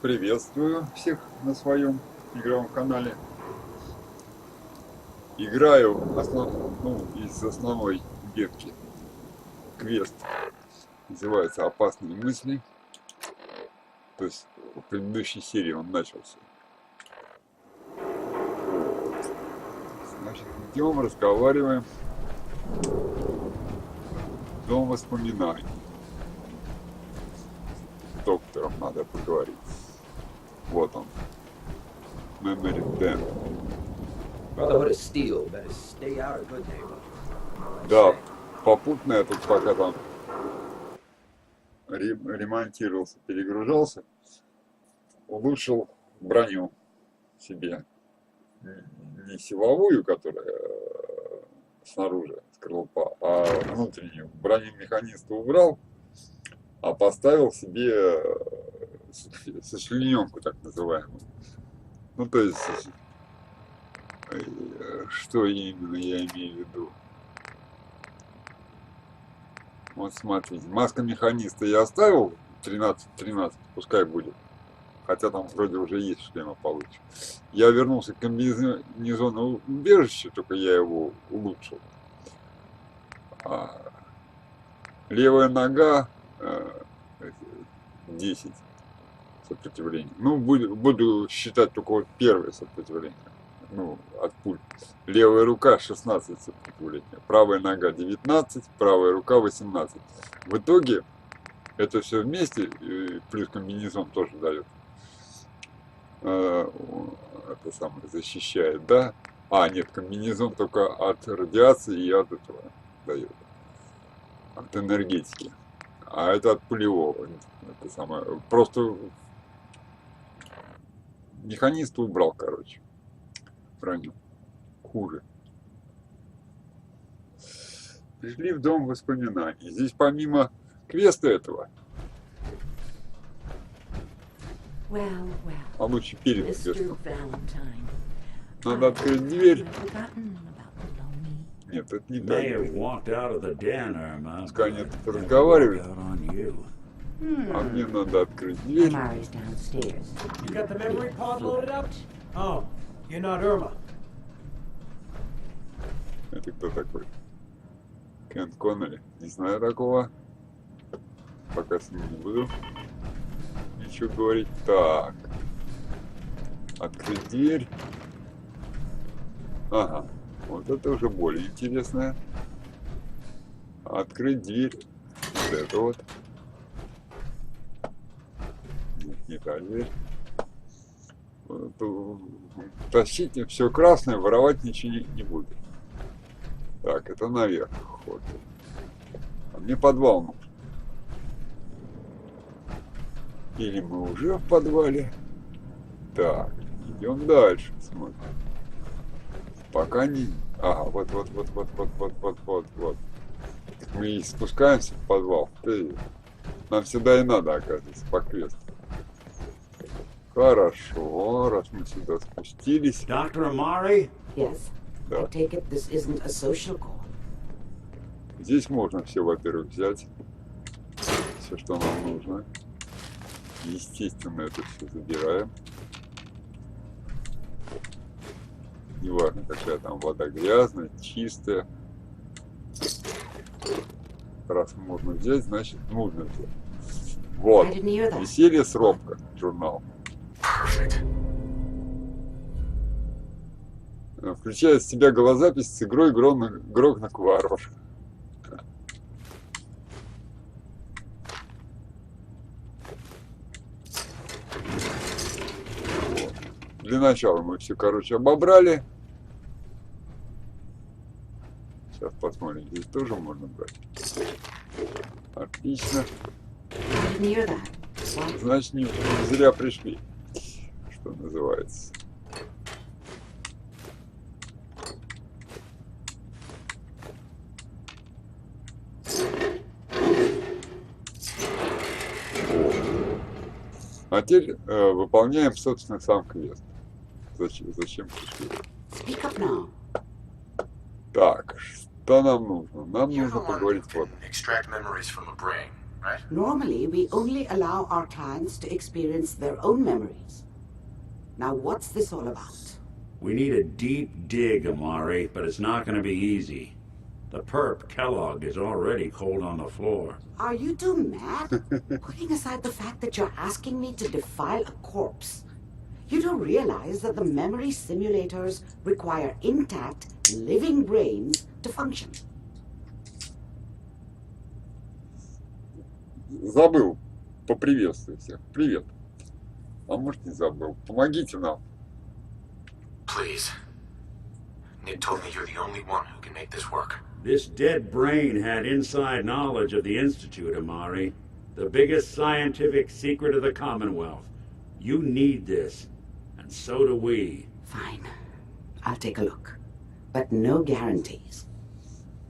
Приветствую всех на своем игровом канале. Играю из основной ветки квест. Называется «Опасные мысли». То есть в предыдущей серии он начался. Значит, идем, разговариваем. Дом воспоминаний. С доктором надо поговорить. Вот он. Memory 10. Да, попутно я тут пока там ремонтировался, перегружался, улучшил броню себе. Не силовую, которая снаружи скорлупа, а внутреннюю. Броню механиста убрал, а поставил себе сочлененку, так называемую. Ну, то есть, что именно я имею в виду? Вот смотрите, маска механиста я оставил 13, пускай будет. Хотя там вроде уже есть шлема получше. Я вернулся к комбинезону убежища, только я его улучшил. Левая нога 10 сопротивления. Ну, буду считать только вот первое сопротивление. Ну, от пуль. Левая рука 16 сопротивления. Правая нога 19, правая рука 18. В итоге это все вместе, плюс комбинезон тоже дает. Это самое защищает, да? Нет, комбинезон только от радиации и от этого дает. От энергетики. А это от пулевого. Это самое. Просто механист убрал, короче. Броню. Хуже. Пришли в дом воспоминаний. Здесь помимо квеста этого. А лучше перед квестом. Надо открыть дверь. Нет, это не так. Пускай они тут разговаривают. А мне надо открыть дверь. Это кто такой? Кен Коннелли. Не знаю такого. Пока с ним не буду ничего говорить. Так. Открыть дверь. Ага. Вот это уже более интересное. Открыть дверь. Вот это вот. Нет, не та дверь. Тащить все красное, воровать ничего не будет. Так, это наверх ход. А мне подвал нужен. Или мы уже в подвале. Так, идем дальше, смотрим. Пока не... Ага, вот. Мы спускаемся в подвал. Нам сюда и надо, оказывается, по квесту. Хорошо, раз мы сюда спустились. Доктор Амари? Yes. Да. I take it this isn't a social call. Здесь можно все, во-первых, взять. Все, что нам нужно. Естественно, это все забираем. Неважно, какая там вода грязная, чистая. Раз можно взять, значит нужно взять. Вот. Веселье с РобКо, журнал. Включает в себя голозапись с игрой Грогнок Варвар. Для начала мы все, короче, обобрали. Сейчас посмотрим, здесь тоже можно брать. Отлично. Значит, не зря пришли, что называется. А теперь выполняем, собственно, сам квест. Зачем пришли? Так, что нам нужно? Нам нужно поговорить вот. right? Normally, we only allow our clients to experience their own memories. Now, what's this all about? We need a deep dig, Amari, but it's not going to be easy. The perp, Kellogg, is already cold on the floor. Are you two mad? Putting aside the fact that you're asking me to defile a corpse, you don't realize that the memory simulators require intact, living brains to function. Забыл. Поприветствую всех. Привет. А может, не забыл. Помогите нам. Please. Nick told me you're the only one who can make this work. This dead brain had inside knowledge of the Institute, Amari. The biggest scientific secret of the Commonwealth. You need this, and so do we. Fine. I'll take a look. But no guarantees.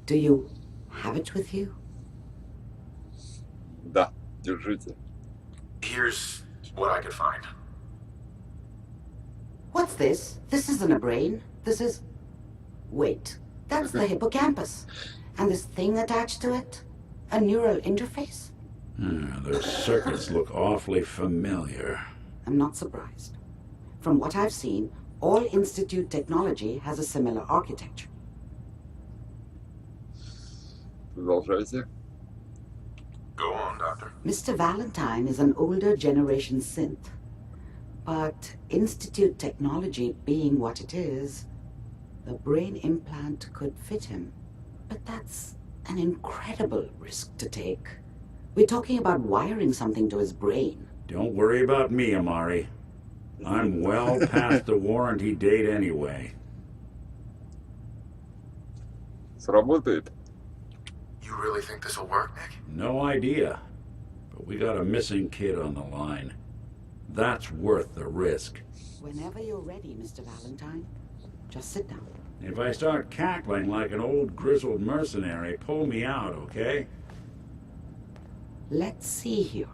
Do you have it with you? Да, держите. Here's what I could find. What's this? This isn't a brain. This is... Wait. That's the hippocampus. And this thing attached to it? A neural interface? Those circuits look awfully familiar. I'm not surprised. From what I've seen, all Institute technology has a similar architecture. Продолжайте. Go on, Doctor. Mr. Valentine is an older generation synth. But Institute technology being what it is, the brain implant could fit him. But that's an incredible risk to take. We're talking about wiring something to his brain. Don't worry about me, Amari. I'm well past the warranty date anyway. Сработает? You really think this will work, Nick? No idea. But we got a missing kid on the line. That's worth the risk. Whenever you're ready, Mr. Valentine, just sit down. If I start cackling like an old grizzled mercenary, pull me out, okay? Let's see here.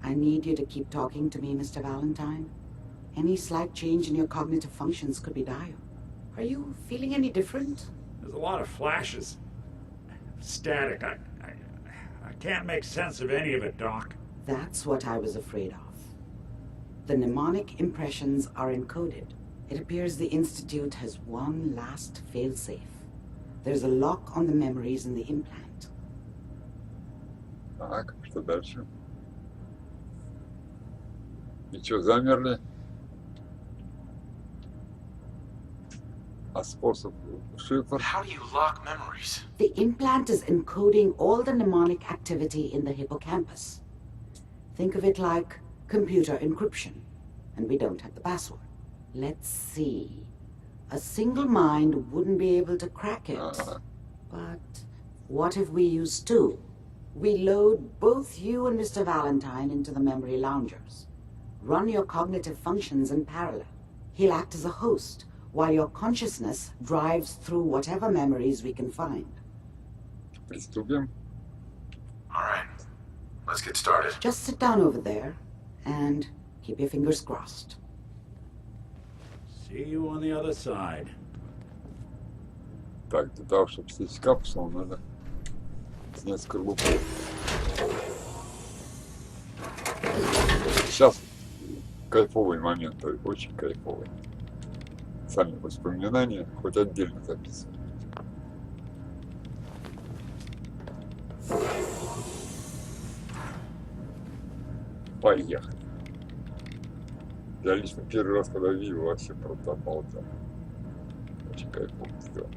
I need you to keep talking to me, Mr. Valentine. Any slight change in your cognitive functions could be dire. Are you feeling any different? There's a lot of flashes. Static. I can't make sense of any of it, Doc. That's what I was afraid of. The mnemonic impressions are encoded. It appears the Institute has one last failsafe. There's a lock on the memories in the implant. Так, что дальше? И что, замерли? А способ шифр? How do you lock memories? The implant is encoding all the mnemonic activity in the hippocampus. Think of it like computer encryption, and we don't have the password. Let's see. A single mind wouldn't be able to crack it. But what if we use two? We load both you and Mr. Valentine into the memory loungers. Run your cognitive functions in parallel. He'll act as a host, while your consciousness drives through whatever memories we can find. Приступим. All right. Let's get started. Just sit down over there and keep your fingers crossed. See you on the other side. Так, для того, чтобы сесть в капсулу, надо снять скорлупу. Сейчас кайфовый момент, очень кайфовый. Сами воспоминания, хоть отдельно записывать. Поехали. Я лично первый раз, когда видел, вообще просто обалдел. Очень кайфово сделано.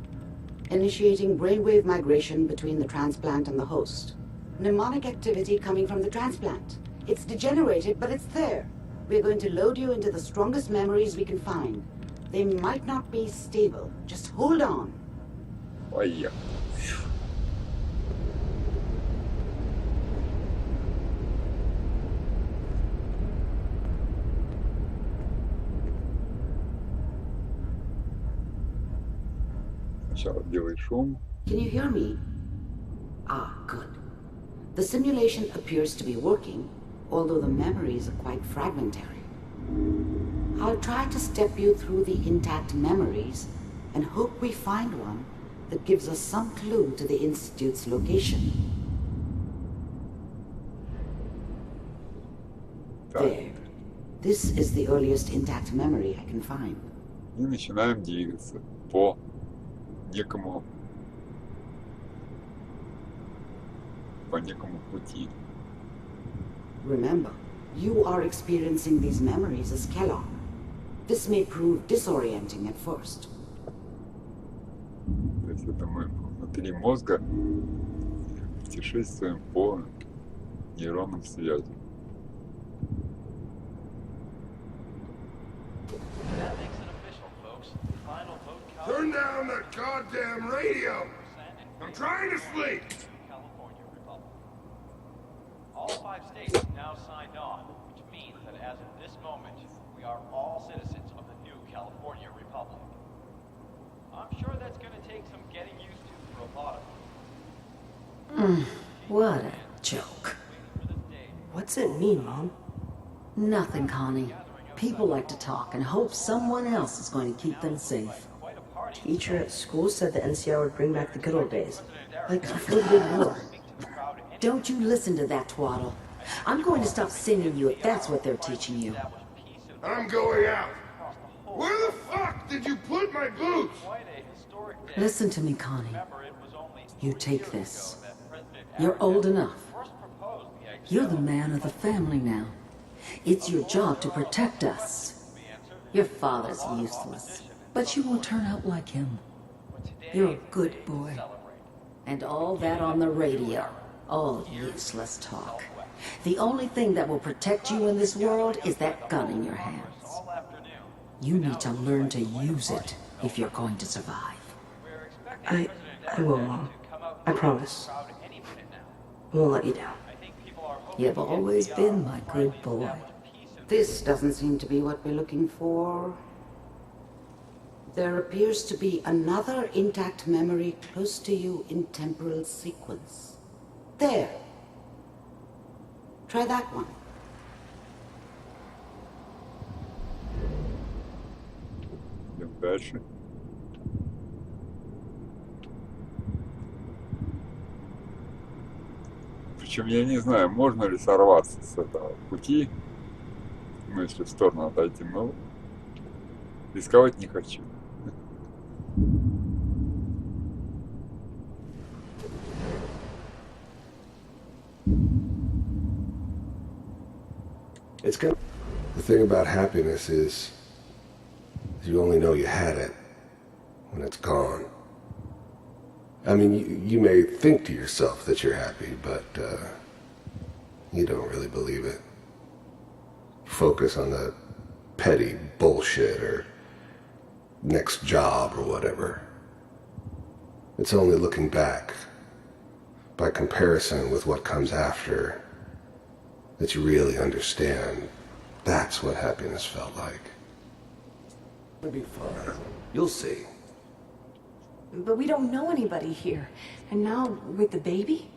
Initiating brainwave migration between the transplant and the host. Mnemonic activity coming from the transplant. It's degenerated, but it's there. We're going to load you into the strongest memories we can find. They might not be stable. Just hold on. Поехали. Сначала делай шум. Can you hear me? Ah, good. The simulation appears to be working, although the memories are quite fragmentary. I'll try to step you through the intact memories and hope we find one that gives us some clue to the Institute's location. There. This is the earliest intact memory I can find. И начинаем двигаться по некому пути. Remember, you are experiencing these memories as Kellogg. This may prove disorienting at first. То есть это мы внутри мозга путешествуем по нейронным связям. That makes it official, folks. Final vote count. Turn down that goddamn radio! I'm trying to sleep! California Republic. All 5 states have now signed on, which means that as of this moment, we are all citizens of the new California Republic. I'm sure that's going to take some getting used to for a lot of you. What a joke. What's it mean, Mom? Nothing, Connie. People like to talk and hope someone else is going to keep them safe. Teacher at school said the NCR would bring back the good old days. Like before the big war. Don't you listen to that twaddle. I'm going to stop singing you if that's what they're teaching you. I'm going out! Where the fuck did you put my boots? Listen to me, Connie. You take this. You're old enough. You're the man of the family now. It's your job to protect us. Your father's useless, but you won't turn out like him. You're a good boy. And all that on the radio. All useless talk. The only thing that will protect you in this world is that gun in your hands. You need to learn to use it if you're going to survive. I will, Mom. I promise. I won't let you down. You've always been my good boy. This doesn't seem to be what we're looking for. There appears to be another intact memory close to you in temporal sequence. There. Try that one. Идем дальше. Причем я не знаю, можно ли сорваться с этого пути, ну, если в сторону отойти, но рисковать не хочу. It's good. The thing about happiness is you only know you had it when it's gone. I mean, you may think to yourself that you're happy, but you don't really believe it. Focus on the petty bullshit or next job or whatever. It's only looking back, by comparison with what comes after, that you really understand. That's what happiness felt like. It'll be fine. You'll see. But we don't know anybody here. And now, with the baby?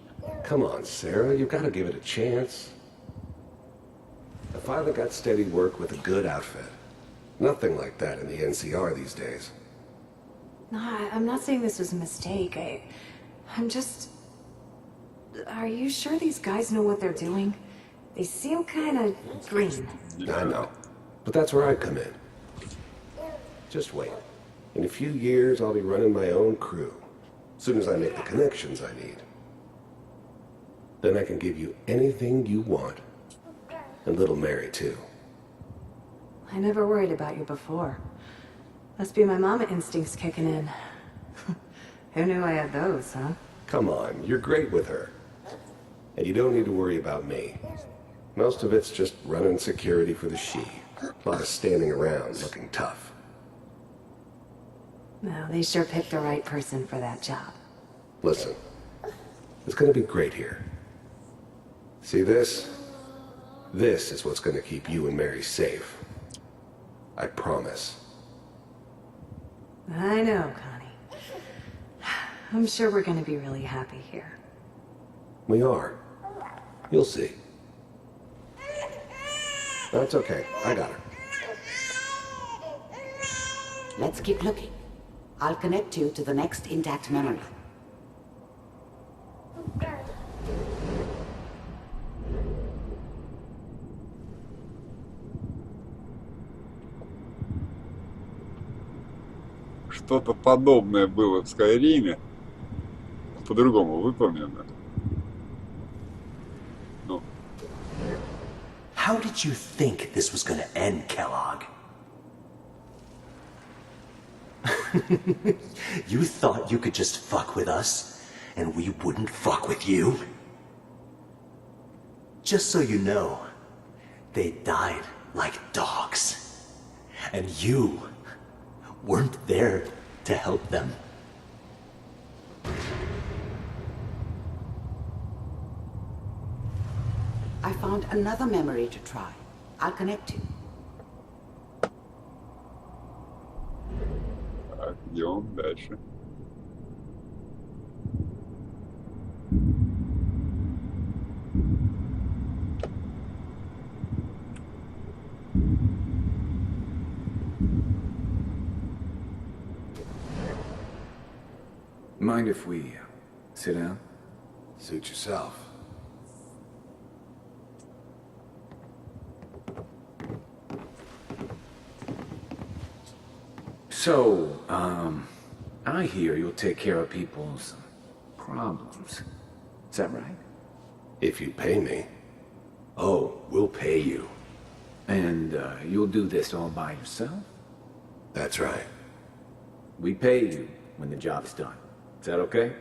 Come on, Sarah, you've got to give it a chance. I finally got steady work with a good outfit. Nothing like that in the NCR these days. No, I'm not saying this was a mistake. I'm just... Are you sure these guys know what they're doing? They seem kind of green. I know. But that's where I come in. Just wait. In a few years, I'll be running my own crew. As soon as I make the connections I need. Then I can give you anything you want. And little Mary, too. I never worried about you before. Must be my mama instincts kicking in. Who knew I had those, huh? Come on, you're great with her. And you don't need to worry about me. Most of it's just running security for the she. A lot of standing around looking tough. Well, they sure picked the right person for that job. Listen, it's gonna be great here. See this? This is what's gonna keep you and Mary safe. I promise. I know, Connie. I'm sure we're gonna be really happy here. We are. You'll see. That's okay. I got her. Let's keep looking. I'll connect you to the next intact memory. Что-то подобное было в Скайриме, по-другому выполнено. Ну. How did you think this was gonna end, Kellogg? You thought you could just fuck with us, and we wouldn't fuck with you? Just so you know, they died like dogs. And you weren't there to help them. I found another memory to try. I'll connect you. Так, идем дальше. Mind if we sit down? Suit yourself. So, I hear you'll take care of people's problems. Is that right? If you pay me. Oh, we'll pay you. And, you'll do this all by yourself? That's right. We pay you when the job's done. Is that okay?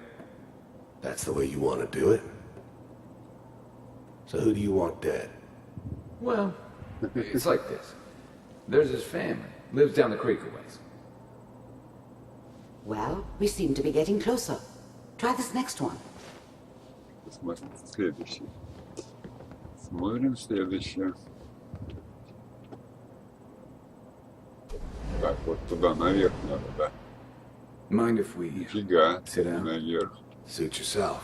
That's the way you want to do it? So who do you want dead? Well, it's like this. There's his family. Lives down the creek a ways. Well, we seem to be getting closer. Try this next one. Посмотрим следующее. Смотрим следующее. Так, вот туда наверх надо, да? Mind if we Нифига, sit down? наверх. Suit yourself.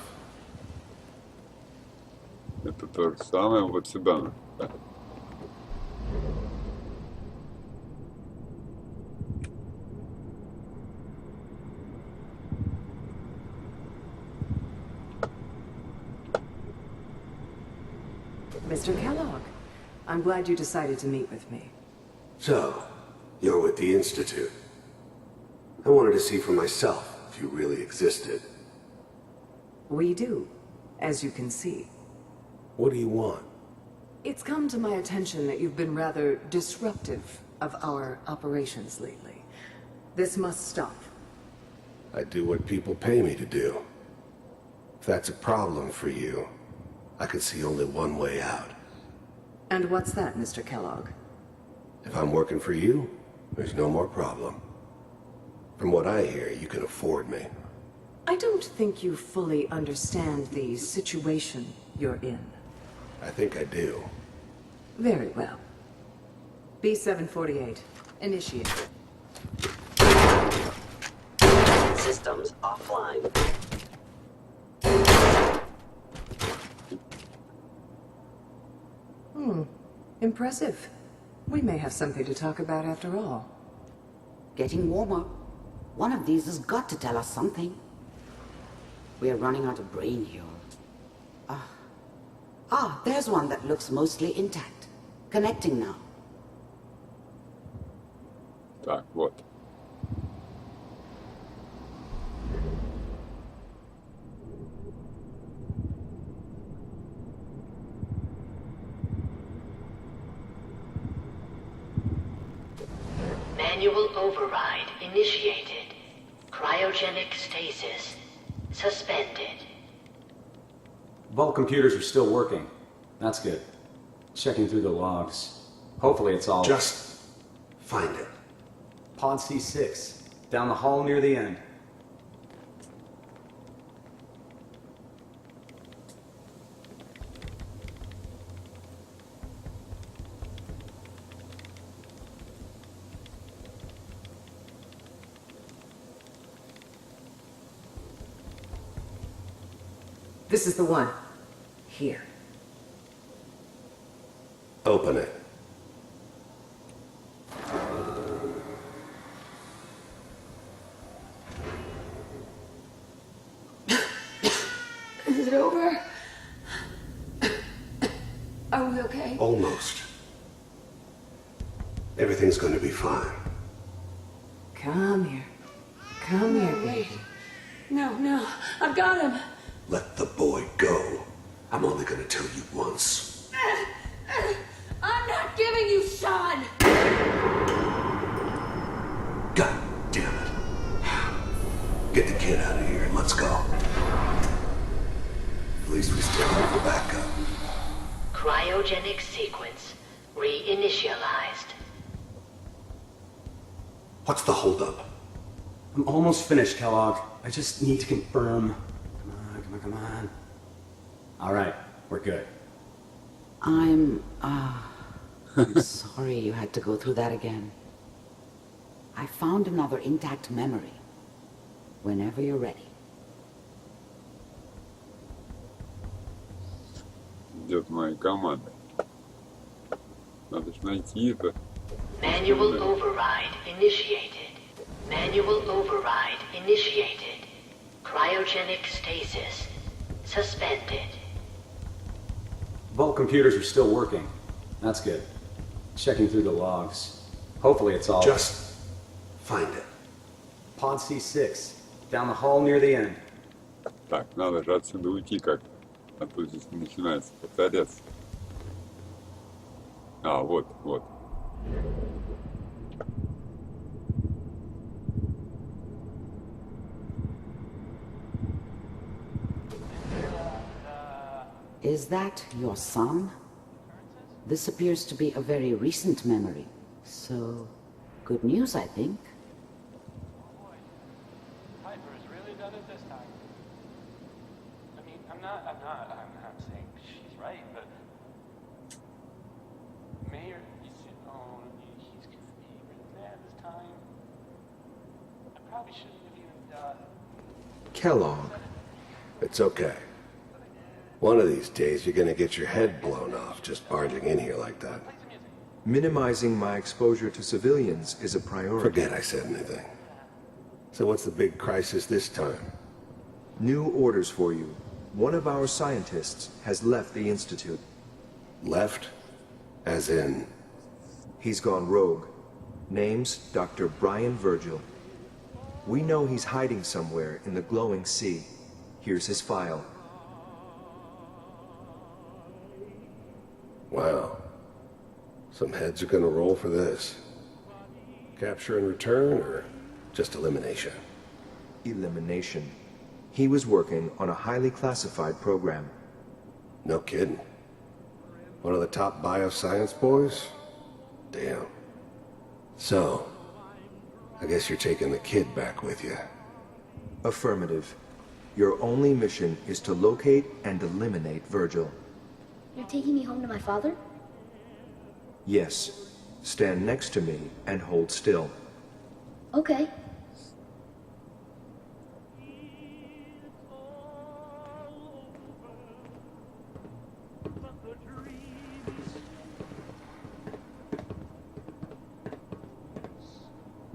Это то же самое, вот сюда надо, да? Mr. Kellogg, I'm glad you decided to meet with me. So, you're with the Institute. I wanted to see for myself if you really existed. We do, as you can see. What do you want? It's come to my attention that you've been rather disruptive of our operations lately. This must stop. I do what people pay me to do. If that's a problem for you, I could see only one way out. And what's that, Mr. Kellogg? If I'm working for you, there's no more problem. From what I hear, you can afford me. I don't think you fully understand the situation you're in. I think I do. Very well. B-748, initiate. Systems offline. Impressive. We may have something to talk about after all. Getting warmer. One of these has got to tell us something. We're running out of brain here. There's one that looks mostly intact. Connecting now. Так, вот. Manual override initiated. Cryogenic stasis suspended. Vault computers are still working. That's good. Checking through the logs. Hopefully it's all... Just find it. Pod C6. Down the hall near the end. This is the one. Here. Open it. Are we okay? Almost. Everything's going to be fine. Come here. Come here, Wait. baby. No, I've got him. Let the boy go. I'm only going to tell you once. I'm not giving you Sean! God damn it. Get the kid out of here and let's go. At least we still have the backup. Cryogenic sequence reinitialized. What's the holdup? I'm almost finished, Kellogg. I just need to confirm. Come on. All right, we're good. I'm sorry you had to go through that again. I found another intact memory. Whenever you're ready. Идет моя команда. Надо ж найти это. Manual override initiated. Manual override initiated. Cryogenic stasis suspended. Vault computers are still working. That's good. Checking through the logs. Hopefully it's all... Just find it. Pod C6. Down the hall near the end. Так, надо же отсюда уйти как-то. А то здесь начинается повторяться. А, вот. Is that your son? This appears to be a very recent memory. So, good news, I think. Piper's really done it this time. I mean, I'm not saying she's right, but Mayor, he's gonna be really mad this time. I probably shouldn't have even, Kellogg. It's okay. One of these days you're gonna get your head blown off just barging in here like that. Minimizing my exposure to civilians is a priority. Forget I said anything. So what's the big crisis this time? New orders for you. One of our scientists has left the Institute. Left? As in? He's gone rogue. Name's Dr. Brian Virgil. We know he's hiding somewhere in the glowing sea. Here's his file. Wow. Some heads are gonna roll for this. Capture and return, or just elimination? Elimination. He was working on a highly classified program. No kidding. One of the top bioscience boys? Damn. So, I guess you're taking the kid back with you. Affirmative. Your only mission is to locate and eliminate Virgil. You're taking me home to my father? Yes. Stand next to me and hold still. Okay.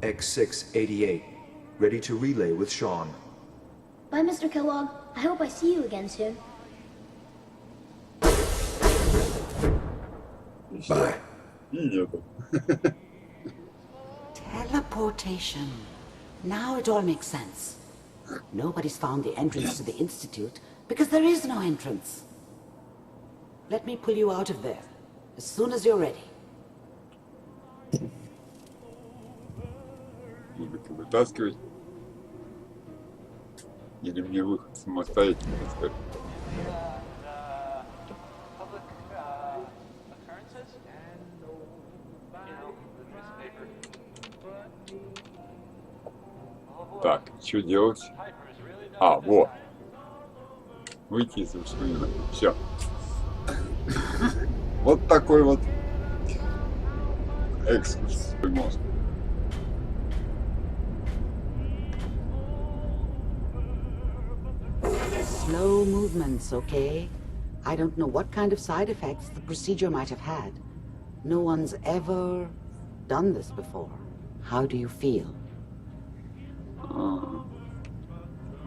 X688. Ready to relay with Sean. Bye, Mr. Kellogg. I hope I see you again soon. Bye. Teleportation. Now it all makes sense. Nobody's found the entrance to the Institute because there is no entrance. Let me pull you out of there as soon as you're ready. Будете вытаскивать. Или мне выход самостоятельно искать. Так, что делать? А, вот. Выйти из воспоминаний. Все. Вот такой вот экскурс в мозг. Slow movements, okay? I don't know what kind of side effects the procedure might have had. No one's ever done this before. How do you feel?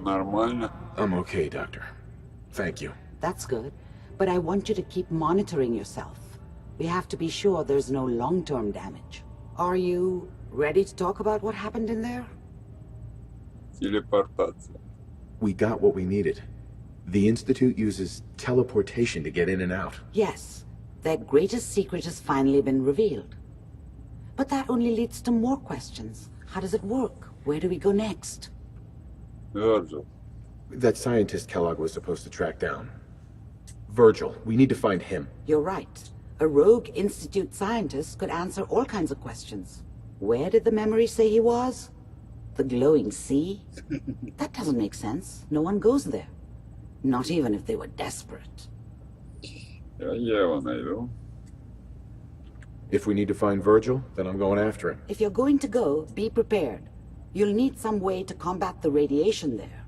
Нормально. I'm okay, Doctor. Thank you. That's good. But I want you to keep monitoring yourself. We have to be sure there's no long-term damage. Are you ready to talk about what happened in there? Телепортация. We got what we needed. The Institute uses teleportation to get in and out. Yes, their greatest secret has finally been revealed. But that only leads to more questions. How does it work? Where do we go next? Virgil. That scientist Kellogg was supposed to track down. Virgil, we need to find him. You're right. A rogue Institute scientist could answer all kinds of questions. Where did the memory say he was? The glowing sea? That doesn't make sense. No one goes there. Not even if they were desperate. Я его найду. If we need to find Virgil, then I'm going after him. If you're going to go, be prepared. You'll need some way to combat the radiation there.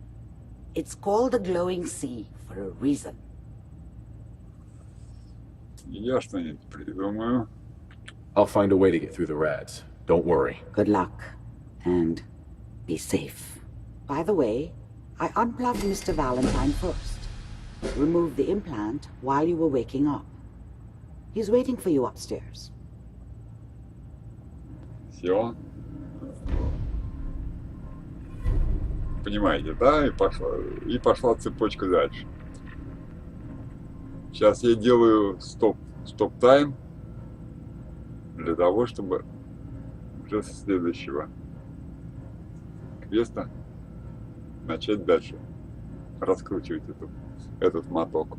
It's called the glowing sea for a reason. Я что-нибудь придумаю. I'll find a way to get through the rads. Don't worry. Good luck. And be safe. By the way, I unplugged Mr. Valentine first. Removed the implant while you were waking up. He's waiting for you upstairs. Все. Понимаете, да? И пошла цепочка дальше. Сейчас я делаю стоп-тайм для того, чтобы уже со следующего квеста начать дальше раскручивать этот моток.